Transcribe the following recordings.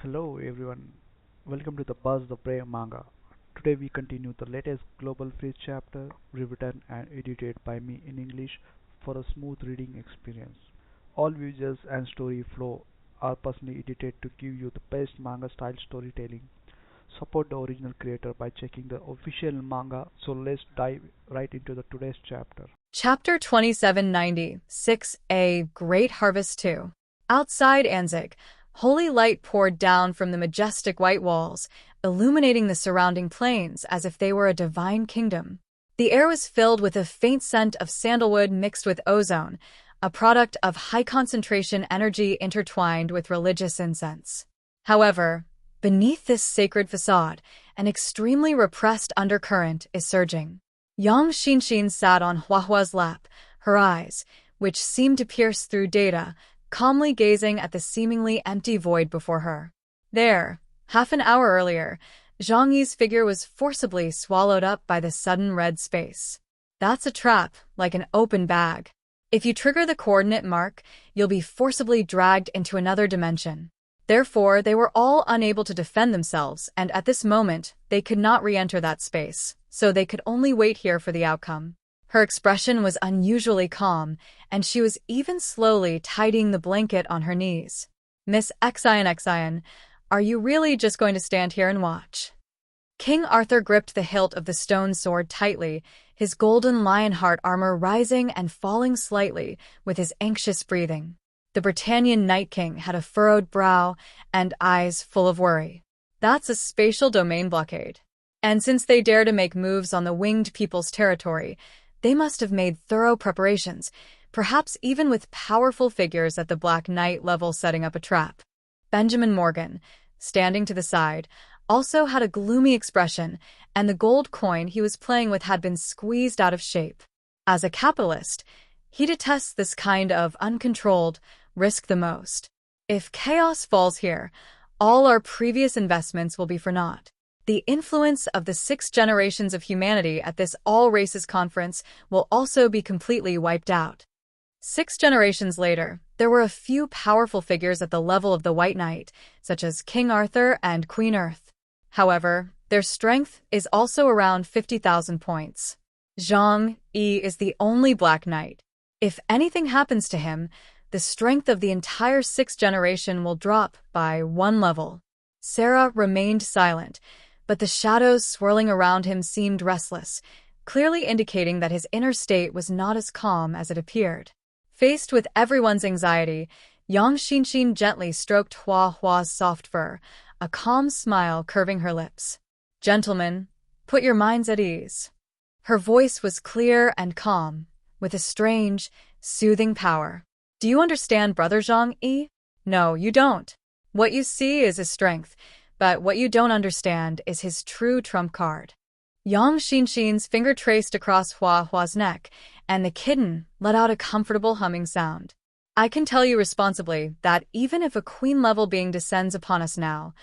Hello everyone, welcome to the Buzz the Prey Manga. Today we continue the latest Global Freeze chapter, rewritten and edited by me in English for a smooth reading experience. All visuals and story flow are personally edited to give you the best manga style storytelling. Support the original creator by checking the official manga. So let's dive right into the today's chapter. Chapter 2790, 6a Great Harvest 2. Outside Anzig, holy light poured down from the majestic white walls, illuminating the surrounding plains as if they were a divine kingdom. The air was filled with a faint scent of sandalwood mixed with ozone, a product of high-concentration energy intertwined with religious incense. However, beneath this sacred facade, an extremely repressed undercurrent is surging. Yang Xinshin sat on Huahua's lap, her eyes, which seemed to pierce through data, calmly gazing at the seemingly empty void before her. There, half an hour earlier, Zhang Yi's figure was forcibly swallowed up by the sudden red space. That's a trap, like an open bag. If you trigger the coordinate mark, you'll be forcibly dragged into another dimension. Therefore, they were all unable to defend themselves, and at this moment, they could not re-enter that space, so they could only wait here for the outcome. Her expression was unusually calm, and she was even slowly tidying the blanket on her knees. Miss Xian, are you really just going to stand here and watch? King Arthur gripped the hilt of the stone sword tightly, his golden lionheart armor rising and falling slightly with his anxious breathing. The Britannian Night King had a furrowed brow and eyes full of worry. That's a spatial domain blockade. And since they dare to make moves on the winged people's territory, they must have made thorough preparations, perhaps even with powerful figures at the Black Knight level setting up a trap. Benjamin Morgan, standing to the side, also had a gloomy expression, and the gold coin he was playing with had been squeezed out of shape. As a capitalist, he detests this kind of uncontrolled risk the most. If chaos falls here, all our previous investments will be for naught. The influence of the 6 generations of humanity at this all-races conference will also be completely wiped out. 6 generations later, there were a few powerful figures at the level of the White Knight, such as King Arthur and Queen Earth. However, their strength is also around 50,000 points. Zhang Yi is the only Black Knight. If anything happens to him, the strength of the entire 6th generation will drop by 1 level. Sarah remained silent, but the shadows swirling around him seemed restless, clearly indicating that his inner state was not as calm as it appeared. Faced with everyone's anxiety, Yang Xinshin gently stroked Hua's soft fur, a calm smile curving her lips. "Gentlemen, put your minds at ease." Her voice was clear and calm, with a strange, soothing power. "Do you understand Brother Zhang Yi? No, you don't. What you see is his strength, but what you don't understand is his true trump card." Yang Xinshin's finger traced across Hua's neck, and the kitten let out a comfortable humming sound. "I can tell you responsibly that even if a queen-level being descends upon us now,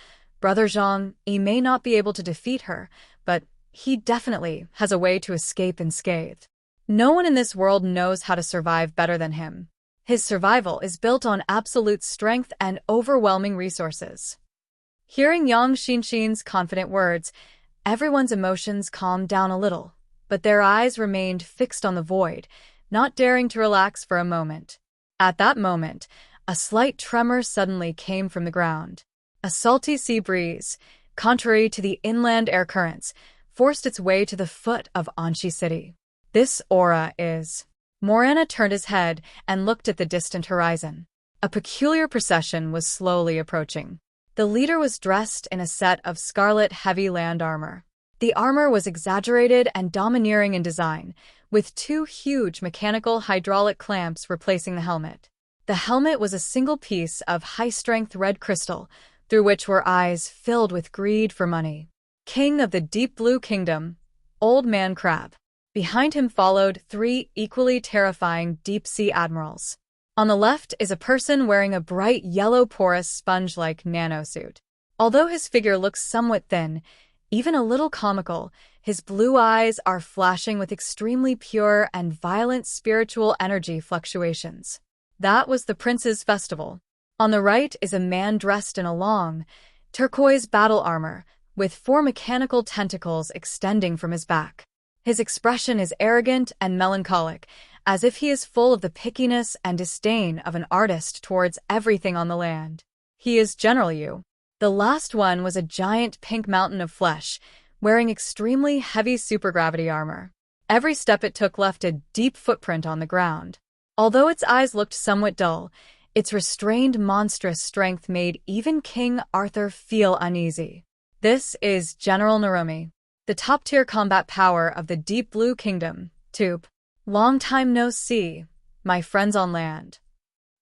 Brother Zhang Yi may not be able to defeat her, but he definitely has a way to escape unscathed. No one in this world knows how to survive better than him. His survival is built on absolute strength and overwhelming resources." Hearing Yang Xinshin's confident words, everyone's emotions calmed down a little, but their eyes remained fixed on the void, not daring to relax for a moment. At that moment, a slight tremor suddenly came from the ground. A salty sea breeze, contrary to the inland air currents, forced its way to the foot of Anshi City. "This aura is..." Morana turned his head and looked at the distant horizon. A peculiar procession was slowly approaching. The leader was dressed in a set of scarlet heavy land armor. The armor was exaggerated and domineering in design, with 2 huge mechanical hydraulic clamps replacing the helmet. The helmet was a single piece of high-strength red crystal, through which were eyes filled with greed for money. King of the Deep Blue Kingdom, Old Man Crab. Behind him followed 3 equally terrifying deep-sea admirals. On the left is a person wearing a bright yellow porous sponge-like nanosuit. Although his figure looks somewhat thin, even a little comical, his blue eyes are flashing with extremely pure and violent spiritual energy fluctuations. That was the prince's festival. On the right is a man dressed in a long, turquoise battle armor, with 4 mechanical tentacles extending from his back. His expression is arrogant and melancholic, as if he is full of the pickiness and disdain of an artist towards everything on the land. He is General Yu. The last one was a giant pink mountain of flesh, wearing extremely heavy supergravity armor. Every step it took left a deep footprint on the ground. Although its eyes looked somewhat dull, its restrained monstrous strength made even King Arthur feel uneasy. This is General Narumi, the top-tier combat power of the Deep Blue Kingdom, Tube. Long time no see, my friends on land.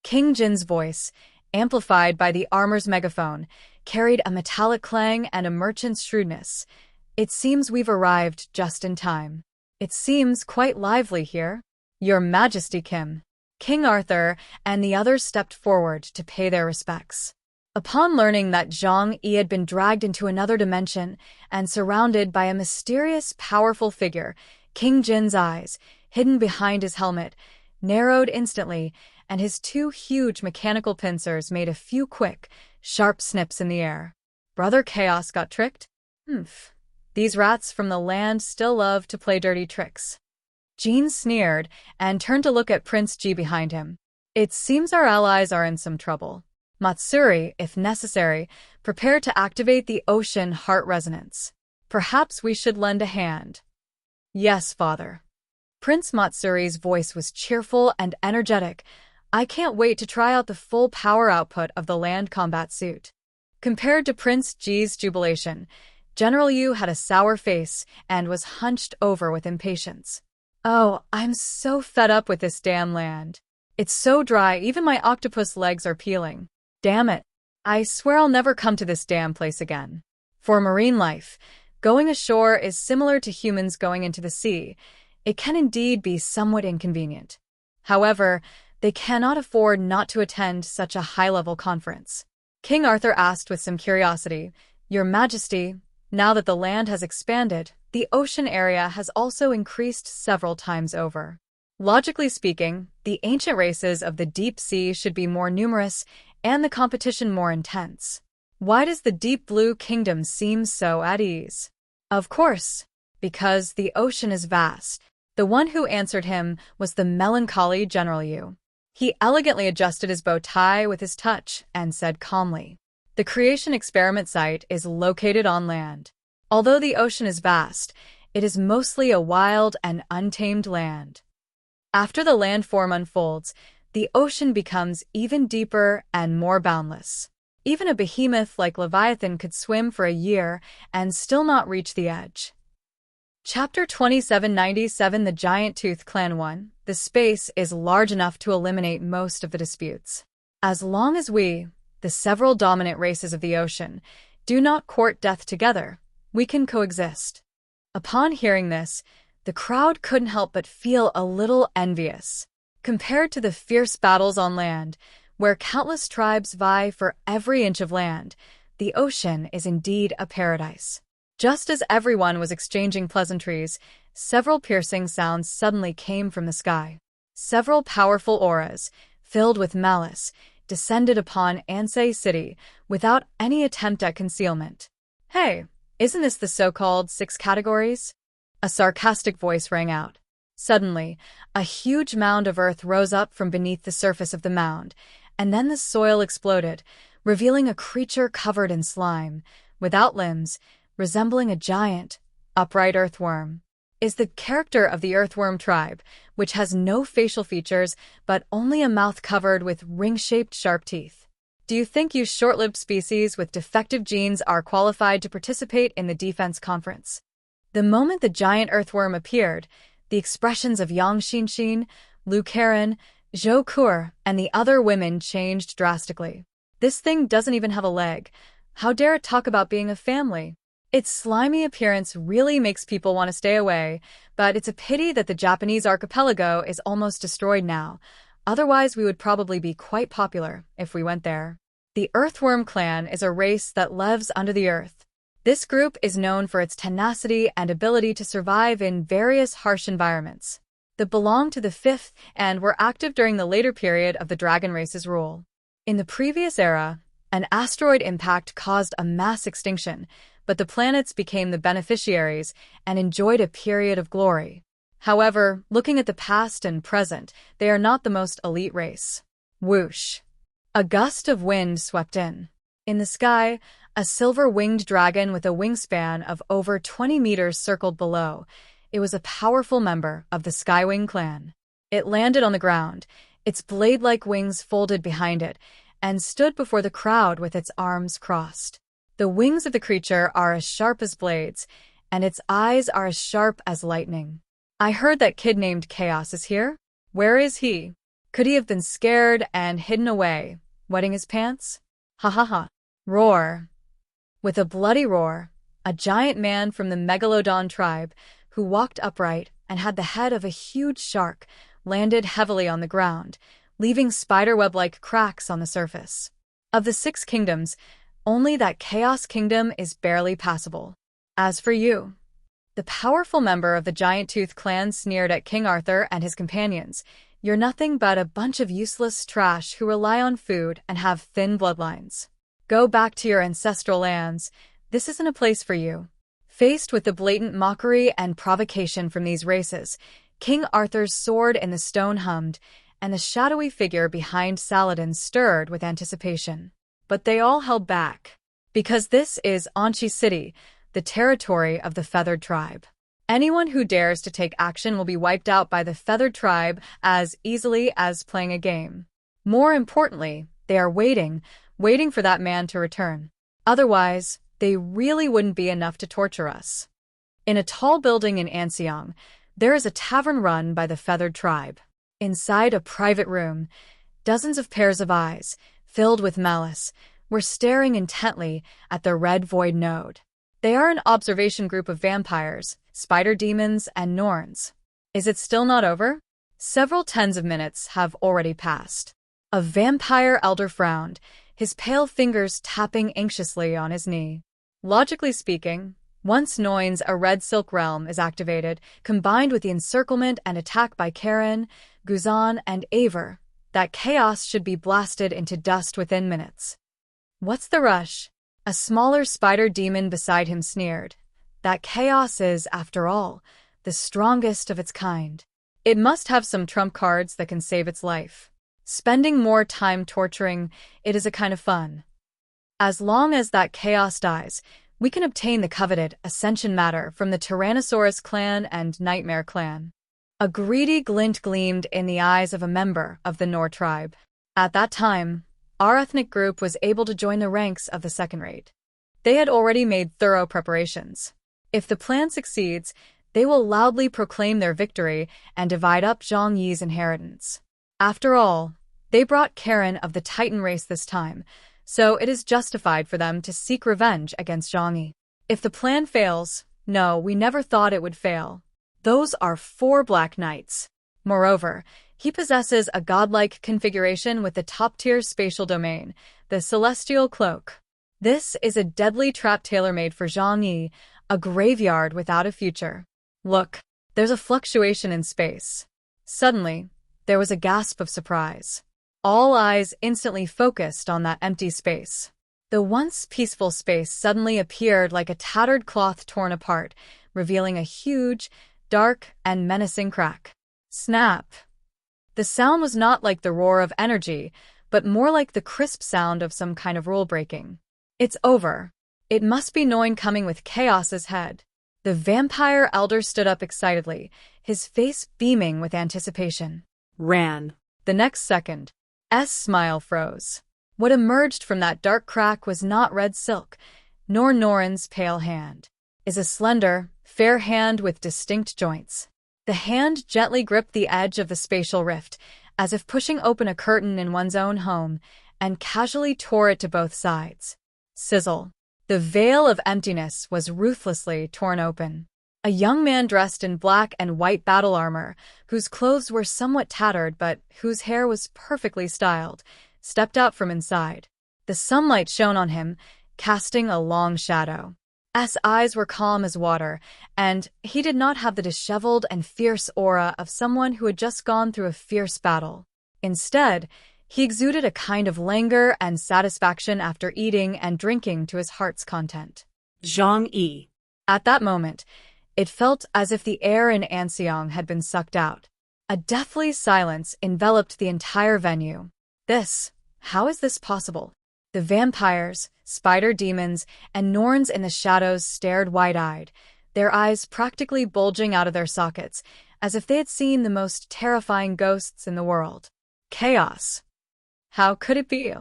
King Jin's voice, amplified by the armor's megaphone, carried a metallic clang and a merchant's shrewdness. It seems we've arrived just in time. It seems quite lively here. Your Majesty Kim. King Arthur and the others stepped forward to pay their respects. Upon learning that Zhang Yi had been dragged into another dimension and surrounded by a mysterious, powerful figure, King Jin's eyes, hidden behind his helmet, narrowed instantly, and his 2 huge mechanical pincers made a few quick, sharp snips in the air. Brother Chaos got tricked? These rats from the land still love to play dirty tricks. Jean sneered and turned to look at Prince Ji behind him. It seems our allies are in some trouble. Matsuri, if necessary, prepare to activate the ocean heart resonance. Perhaps we should lend a hand. Yes, father. Prince Matsuri's voice was cheerful and energetic. I can't wait to try out the full power output of the land combat suit. Compared to Prince Ji's jubilation, General Yu had a sour face and was hunched over with impatience. Oh, I'm so fed up with this damn land. It's so dry, even my octopus legs are peeling. Damn it. I swear I'll never come to this damn place again. For marine life, going ashore is similar to humans going into the sea. It can indeed be somewhat inconvenient. However, they cannot afford not to attend such a high-level conference. King Arthur asked with some curiosity, Your Majesty, now that the land has expanded, the ocean area has also increased several times over. Logically speaking, the ancient races of the deep sea should be more numerous and the competition more intense. Why does the Deep Blue Kingdom seem so at ease? Of course, because the ocean is vast. The one who answered him was the melancholy General Yu. He elegantly adjusted his bow tie with his touch and said calmly, The creation experiment site is located on land. Although the ocean is vast, it is mostly a wild and untamed land. After the landform unfolds, the ocean becomes even deeper and more boundless. Even a behemoth like Leviathan could swim for a year and still not reach the edge. Chapter 2797 The Giant Tooth Clan 1. The space is large enough to eliminate most of the disputes. As long as we, the several dominant races of the ocean, do not court death together, we can coexist. Upon hearing this, the crowd couldn't help but feel a little envious. Compared to the fierce battles on land, where countless tribes vie for every inch of land, the ocean is indeed a paradise. Just as everyone was exchanging pleasantries, several piercing sounds suddenly came from the sky. Several powerful auras, filled with malice, descended upon Ansei City without any attempt at concealment. Hey, isn't this the so-called 6 categories? A sarcastic voice rang out. Suddenly, a huge mound of earth rose up from beneath the surface of the mound, and then the soil exploded, revealing a creature covered in slime, without limbs, resembling a giant, upright earthworm. Is the character of the earthworm tribe, which has no facial features but only a mouth covered with ring-shaped sharp teeth. Do you think you short-lived species with defective genes are qualified to participate in the defense conference? The moment the giant earthworm appeared, the expressions of Yang Xinxin, Lu Karen, Zhou Kur, and the other women changed drastically. This thing doesn't even have a leg. How dare it talk about being a family? Its slimy appearance really makes people want to stay away, but it's a pity that the Japanese archipelago is almost destroyed now. Otherwise, we would probably be quite popular if we went there. The Earthworm clan is a race that lives under the earth. This group is known for its tenacity and ability to survive in various harsh environments. They belong to the 5th and were active during the later period of the dragon race's rule. In the previous era, an asteroid impact caused a mass extinction, but the planets became the beneficiaries and enjoyed a period of glory. However, looking at the past and present, they are not the most elite race. Whoosh! A gust of wind swept in. In the sky, a silver-winged dragon with a wingspan of over 20 meters circled below. It was a powerful member of the Skywing clan. It landed on the ground, its blade-like wings folded behind it, and stood before the crowd with its arms crossed. The wings of the creature are as sharp as blades, and its eyes are as sharp as lightning. I heard that kid named Chaos is here. Where is he? Could he have been scared and hidden away, wetting his pants? Ha ha ha. Roar. With a bloody roar, a giant man from the Megalodon tribe, who walked upright and had the head of a huge shark, landed heavily on the ground, leaving spiderweb-like cracks on the surface. Of the 6 kingdoms, only that Chaos Kingdom is barely passable. As for you, the powerful member of the Giant Tooth clan sneered at King Arthur and his companions. You're nothing but a bunch of useless trash who rely on food and have thin bloodlines. Go back to your ancestral lands. This isn't a place for you. Faced with the blatant mockery and provocation from these races, King Arthur's sword in the stone hummed, and the shadowy figure behind Saladin stirred with anticipation. But they all held back. Because this is Anchi City, the territory of the Feathered Tribe. Anyone who dares to take action will be wiped out by the Feathered Tribe as easily as playing a game. More importantly, they are waiting for that man to return. Otherwise, they really wouldn't be enough to torture us. In a tall building in Anseong, there is a tavern run by the Feathered Tribe. Inside a private room, dozens of pairs of eyes, filled with malice, were staring intently at the Red Void node. They are an observation group of vampires, spider demons, and Norns. Is it still not over? Several tens of minutes have already passed. A vampire elder frowned, his pale fingers tapping anxiously on his knee. Logically speaking, once Noin's a red silk realm is activated, combined with the encirclement and attack by Karen, Guzan, and Aver, that chaos should be blasted into dust within minutes. What's the rush? A smaller spider demon beside him sneered. That chaos is, after all, the strongest of its kind. It must have some trump cards that can save its life. Spending more time torturing it is a kind of fun. As long as that chaos dies, we can obtain the coveted Ascension Matter from the Tyrannosaurus clan and Nightmare clan. A greedy glint gleamed in the eyes of a member of the Nor tribe. At that time, our ethnic group was able to join the ranks of the second rate. They had already made thorough preparations. If the plan succeeds, they will loudly proclaim their victory and divide up Zhang Yi's inheritance. After all, they brought Karen of the Titan race this time, so it is justified for them to seek revenge against Zhang Yi. If the plan fails, no, we never thought it would fail. Those are 4 Black Knights. Moreover, he possesses a godlike configuration with the top-tier spatial domain, the Celestial Cloak. This is a deadly trap tailor-made for Zhang Yi, a graveyard without a future. Look, there's a fluctuation in space. Suddenly, there was a gasp of surprise. All eyes instantly focused on that empty space. The once peaceful space suddenly appeared like a tattered cloth torn apart, revealing a huge, dark, and menacing crack. Snap! The sound was not like the roar of energy, but more like the crisp sound of some kind of rule breaking. It's over. It must be Noin coming with Chaos's head. The vampire elder stood up excitedly, his face beaming with anticipation. Ran. The next second, S smile froze. What emerged from that dark crack was not red silk, nor Norin's pale hand. It is a slender, fair hand with distinct joints. The hand gently gripped the edge of the spatial rift, as if pushing open a curtain in one's own home, and casually tore it to both sides. Sizzle. The veil of emptiness was ruthlessly torn open. A young man dressed in black and white battle armor, whose clothes were somewhat tattered but whose hair was perfectly styled, stepped out from inside. The sunlight shone on him, casting a long shadow. S eyes were calm as water, and he did not have the disheveled and fierce aura of someone who had just gone through a fierce battle. Instead, He exuded a kind of languor and satisfaction after eating and drinking to his heart's content. Zhang Yi. At that moment, it felt as if the air in Anseong had been sucked out. A deathly silence enveloped the entire venue. How is this possible? The vampires, spider demons, and Norns in the shadows stared wide-eyed, their eyes practically bulging out of their sockets, as if they had seen the most terrifying ghosts in the world. Chaos. How could it be?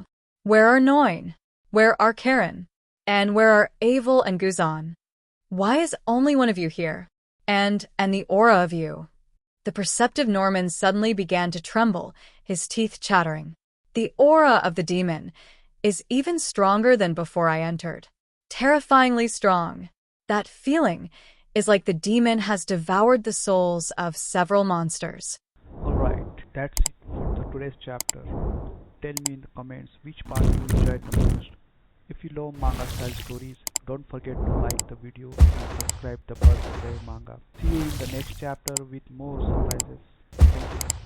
Where are Noin? Where are Karen? And where are Avel and Guzan? Why is only one of you here? And the aura of you? The perceptive Norman suddenly began to tremble, his teeth chattering. The aura of the demon is even stronger than before I entered. Terrifyingly strong. That feeling is like the demon has devoured the souls of several monsters. Alright, that's it for today's chapter. Tell me in the comments which part you enjoyed the most. If you love manga style stories, don't forget to like the video and subscribe to Buzz Play Manga. See you in the next chapter with more surprises. Thank you.